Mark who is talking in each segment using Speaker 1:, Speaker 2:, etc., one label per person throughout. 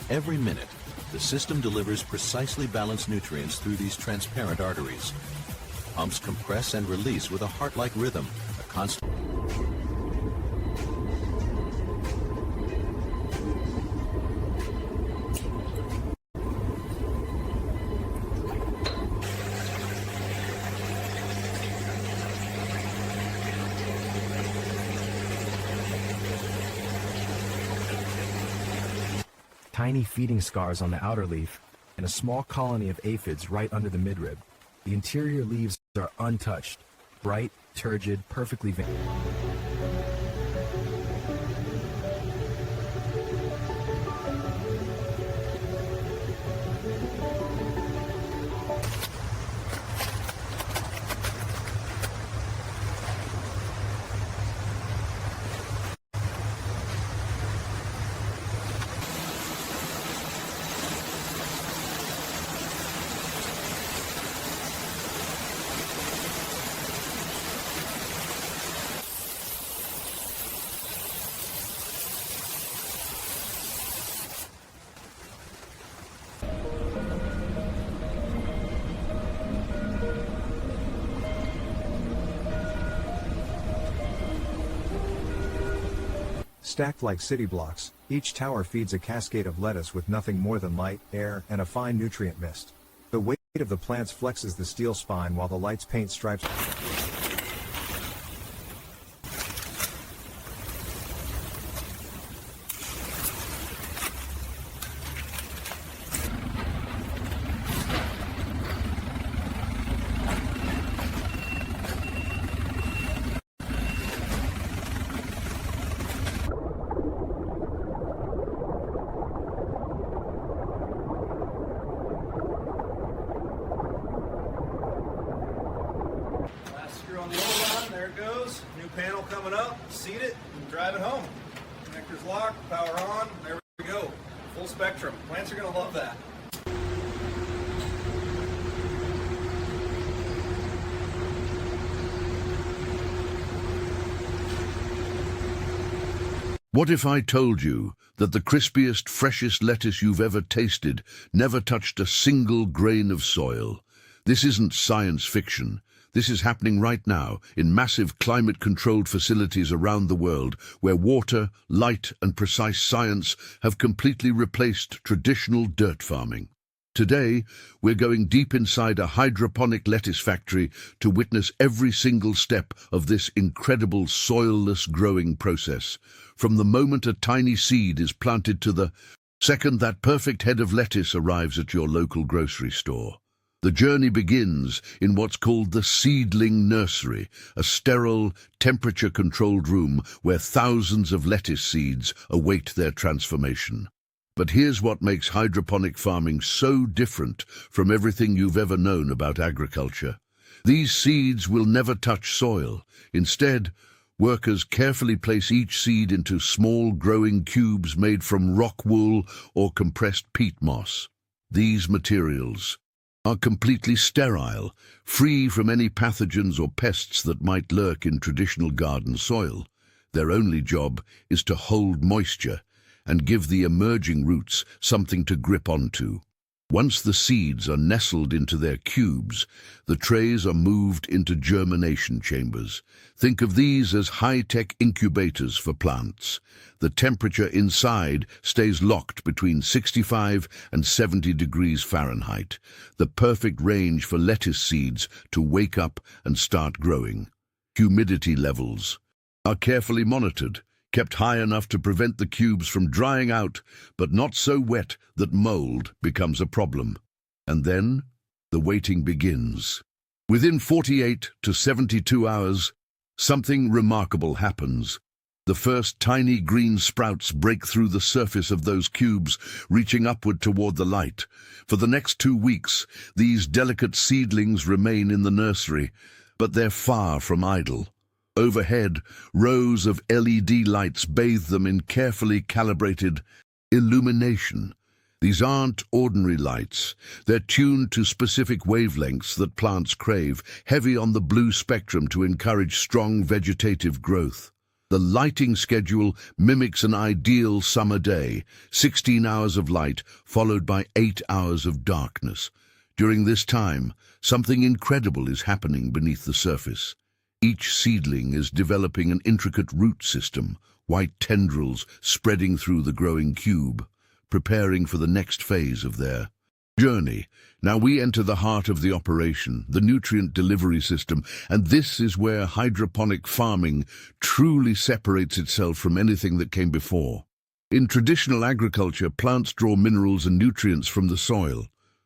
Speaker 1: Every minute, the system delivers precisely balanced nutrients through these transparent arteries. Pumps compress and release with a heart-like rhythm, a constant.
Speaker 2: Tiny feeding scars on the outer leaf, and a small colony of aphids right under the midrib. The interior leaves are untouched, bright, turgid, perfectly veined.
Speaker 3: Stacked like city blocks, each tower feeds a cascade of lettuce with nothing more than light, air, and a fine nutrient mist. The weight of the plants flexes the steel spine while the lights paint stripes.
Speaker 4: On the old line, there it goes. New panel coming up, seat it, and drive it home. Connectors locked, power on, there we go. Full spectrum. Plants are going to love that.
Speaker 5: What if I told you that the crispiest, freshest lettuce you've ever tasted never touched a single grain of soil? This isn't science fiction. This is happening right now in massive climate-controlled facilities around the world where water, light, and precise science have completely replaced traditional dirt farming. Today, we're going deep inside a hydroponic lettuce factory to witness every single step of this incredible soil-less growing process, from the moment a tiny seed is planted to the second that perfect head of lettuce arrives at your local grocery store. The journey begins in what's called the Seedling Nursery, a sterile, temperature-controlled room where thousands of lettuce seeds await their transformation. But here's what makes hydroponic farming so different from everything you've ever known about agriculture. These seeds will never touch soil. Instead, workers carefully place each seed into small growing cubes made from rock wool or compressed peat moss. These materials are completely sterile, free from any pathogens or pests that might lurk in traditional garden soil. Their only job is to hold moisture and give the emerging roots something to grip onto. Once the seeds are nestled into their cubes, the trays are moved into germination chambers. Think of these as high-tech incubators for plants. The temperature inside stays locked between 65 and 70 degrees Fahrenheit, the perfect range for lettuce seeds to wake up and start growing. Humidity levels are carefully monitored, kept high enough to prevent the cubes from drying out, but not so wet that mold becomes a problem. And then, the waiting begins. Within 48 to 72 hours, something remarkable happens. The first tiny green sprouts break through the surface of those cubes, reaching upward toward the light. For the next 2 weeks, these delicate seedlings remain in the nursery, but they're far from idle. Overhead, rows of LED lights bathe them in carefully calibrated illumination. These aren't ordinary lights. They're tuned to specific wavelengths that plants crave, heavy on the blue spectrum to encourage strong vegetative growth. The lighting schedule mimics an ideal summer day, 16 hours of light followed by 8 hours of darkness. During this time, something incredible is happening beneath the surface. Each seedling is developing an intricate root system, white tendrils spreading through the growing cube, preparing for the next phase of their journey. Now we enter the heart of the operation, the nutrient delivery system, and this is where hydroponic farming truly separates itself from anything that came before. In traditional agriculture, plants draw minerals and nutrients from the soil.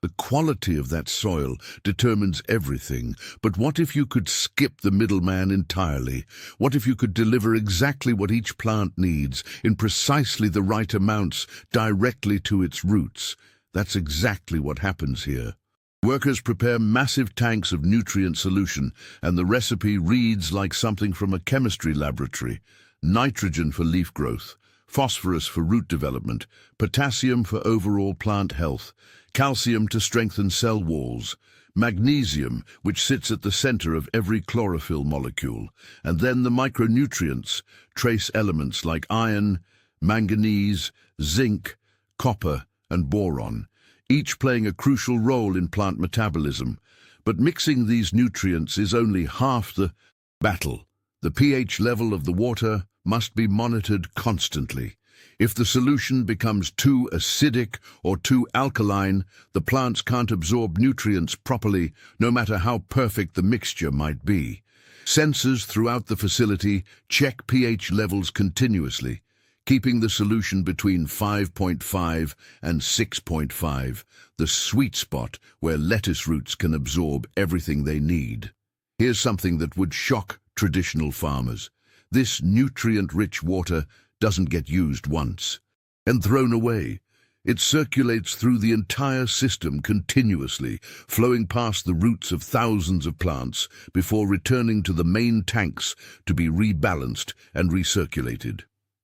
Speaker 5: The quality of that soil determines everything. But what if you could skip the middleman entirely? What if you could deliver exactly what each plant needs, in precisely the right amounts, directly to its roots? That's exactly what happens here. Workers prepare massive tanks of nutrient solution, and the recipe reads like something from a chemistry laboratory. Nitrogen for leaf growth, phosphorus for root development, potassium for overall plant health, calcium to strengthen cell walls, magnesium, which sits at the center of every chlorophyll molecule, and then the micronutrients, trace elements like iron, manganese, zinc, copper, and boron, each playing a crucial role in plant metabolism. But mixing these nutrients is only half the battle. The pH level of the water must be monitored constantly. If the solution becomes too acidic or too alkaline, the plants can't absorb nutrients properly, no matter how perfect the mixture might be. Sensors throughout the facility check pH levels continuously, keeping the solution between 5.5 and 6.5, the sweet spot where lettuce roots can absorb everything they need. Here's something that would shock traditional farmers. This nutrient-rich water doesn't get used once and thrown away. It circulates through the entire system continuously, flowing past the roots of thousands of plants before returning to the main tanks to be rebalanced and recirculated.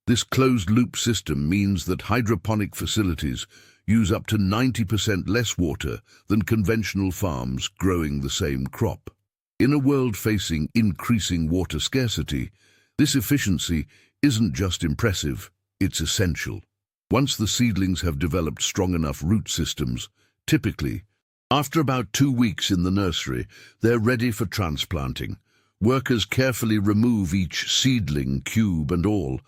Speaker 5: This closed-loop system means that hydroponic facilities use up to 90% less water than conventional farms growing the same crop. In a world facing increasing water scarcity, this efficiency isn't just impressive, it's essential. Once the seedlings have developed strong enough root systems, typically, after about 2 weeks in the nursery, they're ready for transplanting. Workers carefully remove each seedling, cube and all,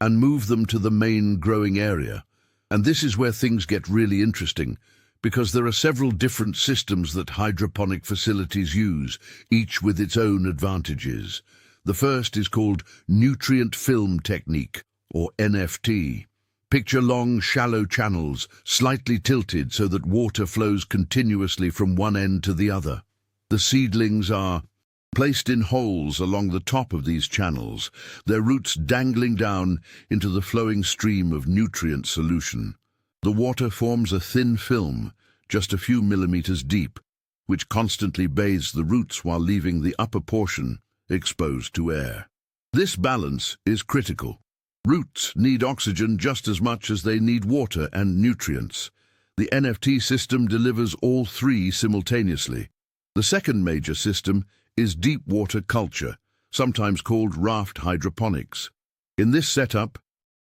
Speaker 5: and move them to the main growing area. And this is where things get really interesting, because there are several different systems that hydroponic facilities use, each with its own advantages. The first is called nutrient film technique, or NFT. Picture long, shallow channels, slightly tilted so that water flows continuously from one end to the other. The seedlings are placed in holes along the top of these channels, their roots dangling down into the flowing stream of nutrient solution. The water forms a thin film, just a few millimeters deep, which constantly bathes the roots while leaving the upper portion exposed to air. This balance is critical. Roots need oxygen just as much as they need water and nutrients. The NFT system delivers all three simultaneously. The second major system is deep water culture, sometimes called raft hydroponics. In this setup,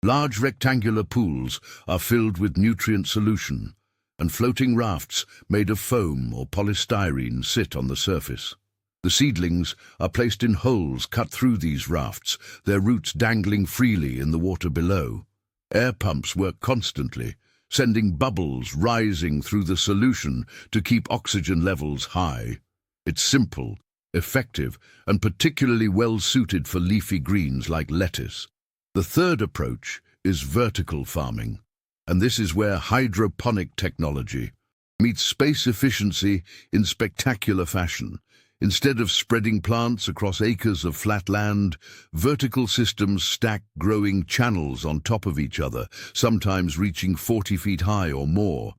Speaker 5: large rectangular pools are filled with nutrient solution, and floating rafts made of foam or polystyrene sit on the surface. The seedlings are placed in holes cut through these rafts, their roots dangling freely in the water below. Air pumps work constantly, sending bubbles rising through the solution to keep oxygen levels high. It's simple, effective, and particularly well-suited for leafy greens like lettuce. The third approach is vertical farming, and this is where hydroponic technology meets space efficiency in spectacular fashion. Instead of spreading plants across acres of flat land, vertical systems stack growing channels on top of each other, sometimes reaching 40 feet high or more.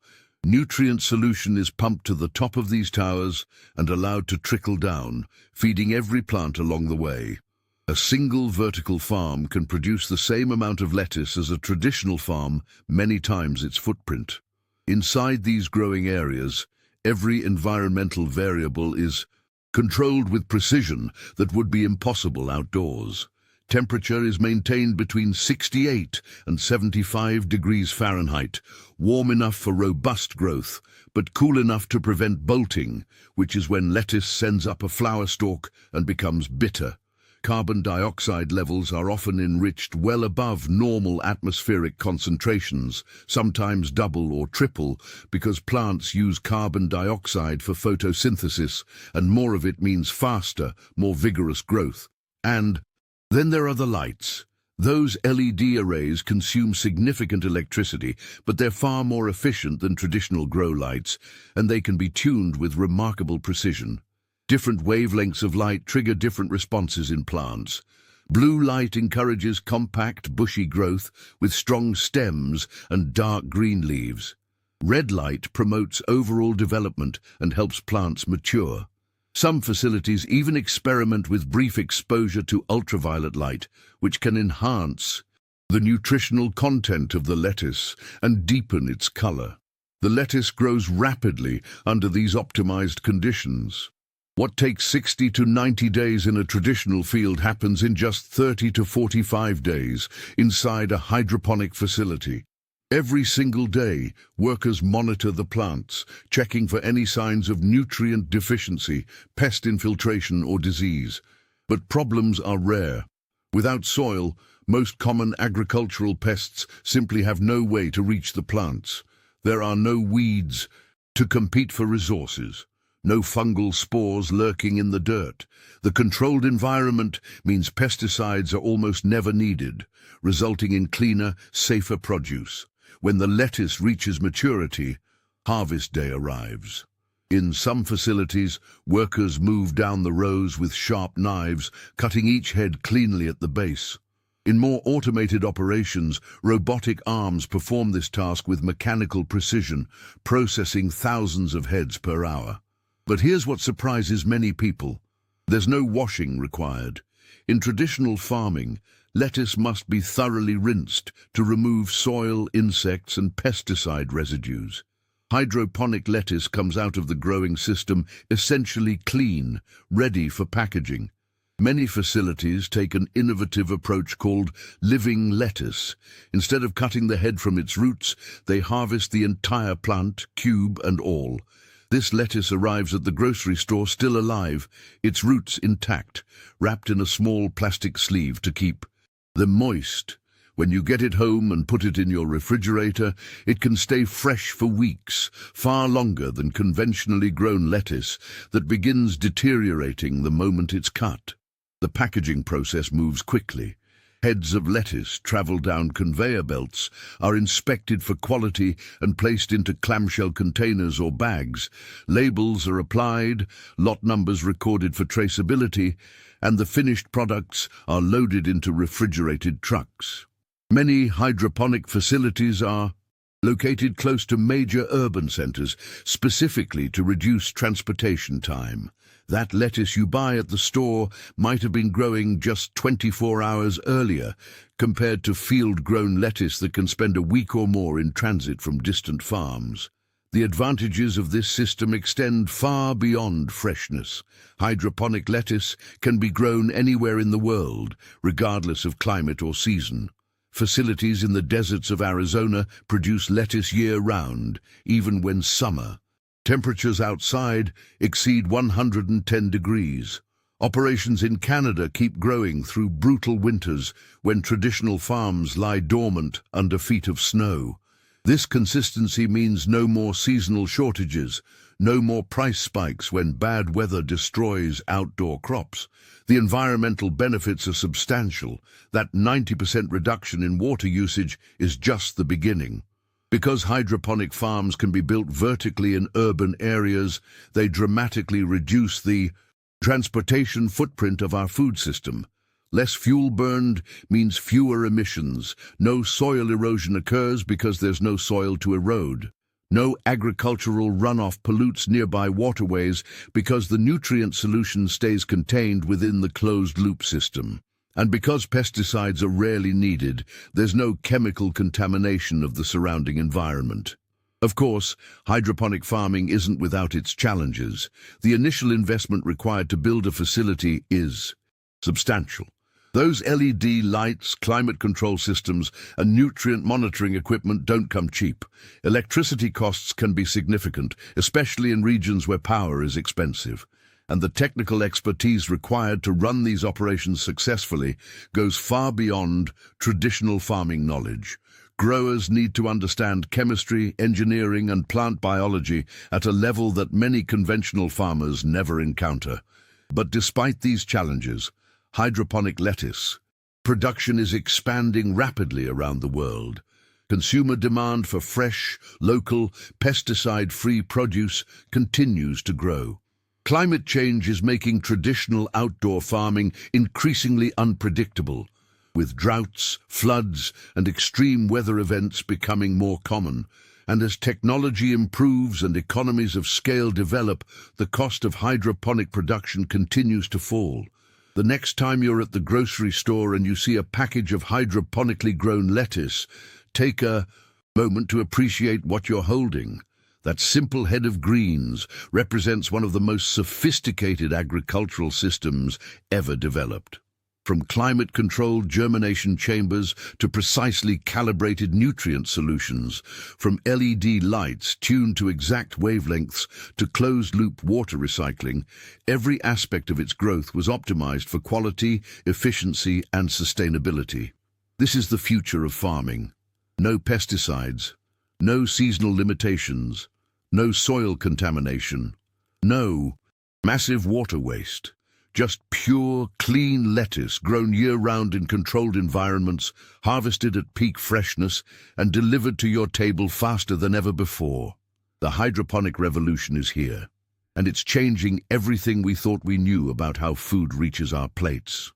Speaker 5: Nutrient solution is pumped to the top of these towers and allowed to trickle down, feeding every plant along the way. A single vertical farm can produce the same amount of lettuce as a traditional farm, many times its footprint. Inside these growing areas, every environmental variable is controlled with precision that would be impossible outdoors. Temperature is maintained between 68 and 75 degrees Fahrenheit, warm enough for robust growth, but cool enough to prevent bolting, which is when lettuce sends up a flower stalk and becomes bitter. Carbon dioxide levels are often enriched well above normal atmospheric concentrations, sometimes double or triple, because plants use carbon dioxide for photosynthesis, and more of it means faster, more vigorous growth. And then there are the lights. Those LED arrays consume significant electricity, but they're far more efficient than traditional grow lights, and they can be tuned with remarkable precision. Different wavelengths of light trigger different responses in plants. Blue light encourages compact, bushy growth with strong stems and dark green leaves. Red light promotes overall development and helps plants mature. Some facilities even experiment with brief exposure to ultraviolet light, which can enhance the nutritional content of the lettuce and deepen its color. The lettuce grows rapidly under these optimized conditions. What takes 60 to 90 days in a traditional field happens in just 30 to 45 days inside a hydroponic facility. Every single day, workers monitor the plants, checking for any signs of nutrient deficiency, pest infiltration, or disease. But problems are rare. Without soil, most common agricultural pests simply have no way to reach the plants. There are no weeds to compete for resources. No fungal spores lurking in the dirt. The controlled environment means pesticides are almost never needed, resulting in cleaner, safer produce. When the lettuce reaches maturity, harvest day arrives. In some facilities, workers move down the rows with sharp knives, cutting each head cleanly at the base. In more automated operations, robotic arms perform this task with mechanical precision, processing thousands of heads per hour. But here's what surprises many people. There's no washing required. In traditional farming, lettuce must be thoroughly rinsed to remove soil, insects, and pesticide residues. Hydroponic lettuce comes out of the growing system essentially clean, ready for packaging. Many facilities take an innovative approach called living lettuce. Instead of cutting the head from its roots, they harvest the entire plant, cube and all. This lettuce arrives at the grocery store still alive, its roots intact, wrapped in a small plastic sleeve to keep them moist. When you get it home and put it in your refrigerator, it can stay fresh for weeks, far longer than conventionally grown lettuce that begins deteriorating the moment it's cut. The packaging process moves quickly. Heads of lettuce travel down conveyor belts, are inspected for quality and placed into clamshell containers or bags. Labels are applied, lot numbers recorded for traceability, and the finished products are loaded into refrigerated trucks. Many hydroponic facilities are located close to major urban centers, specifically to reduce transportation time. That lettuce you buy at the store might have been growing just 24 hours earlier, compared to field-grown lettuce that can spend a week or more in transit from distant farms. The advantages of this system extend far beyond freshness. Hydroponic lettuce can be grown anywhere in the world, regardless of climate or season. Facilities in the deserts of Arizona produce lettuce year-round, even when summer. Temperatures outside exceed 110 degrees. Operations in Canada keep growing through brutal winters when traditional farms lie dormant under feet of snow. This consistency means no more seasonal shortages, no more price spikes when bad weather destroys outdoor crops. The environmental benefits are substantial. That 90% reduction in water usage is just the beginning. Because hydroponic farms can be built vertically in urban areas, they dramatically reduce the transportation footprint of our food system. Less fuel burned means fewer emissions. No soil erosion occurs because there's no soil to erode. No agricultural runoff pollutes nearby waterways because the nutrient solution stays contained within the closed-loop system. And because pesticides are rarely needed, there's no chemical contamination of the surrounding environment. Of course, hydroponic farming isn't without its challenges. The initial investment required to build a facility is substantial. Those LED lights, climate control systems, and nutrient monitoring equipment don't come cheap. Electricity costs can be significant, especially in regions where power is expensive. And the technical expertise required to run these operations successfully goes far beyond traditional farming knowledge. Growers need to understand chemistry, engineering, and plant biology at a level that many conventional farmers never encounter. But despite these challenges, hydroponic lettuce production is expanding rapidly around the world. Consumer demand for fresh, local, pesticide-free produce continues to grow. Climate change is making traditional outdoor farming increasingly unpredictable, with droughts, floods, and extreme weather events becoming more common. And as technology improves and economies of scale develop, the cost of hydroponic production continues to fall. The next time you're at the grocery store and you see a package of hydroponically grown lettuce, take a moment to appreciate what you're holding. That simple head of greens represents one of the most sophisticated agricultural systems ever developed. From climate-controlled germination chambers to precisely calibrated nutrient solutions, from LED lights tuned to exact wavelengths to closed-loop water recycling, every aspect of its growth was optimized for quality, efficiency, and sustainability. This is the future of farming. No pesticides, no seasonal limitations, no soil contamination, no massive water waste. Just pure, clean lettuce grown year-round in controlled environments, harvested at peak freshness, and delivered to your table faster than ever before. The hydroponic revolution is here, and it's changing everything we thought we knew about how food reaches our plates.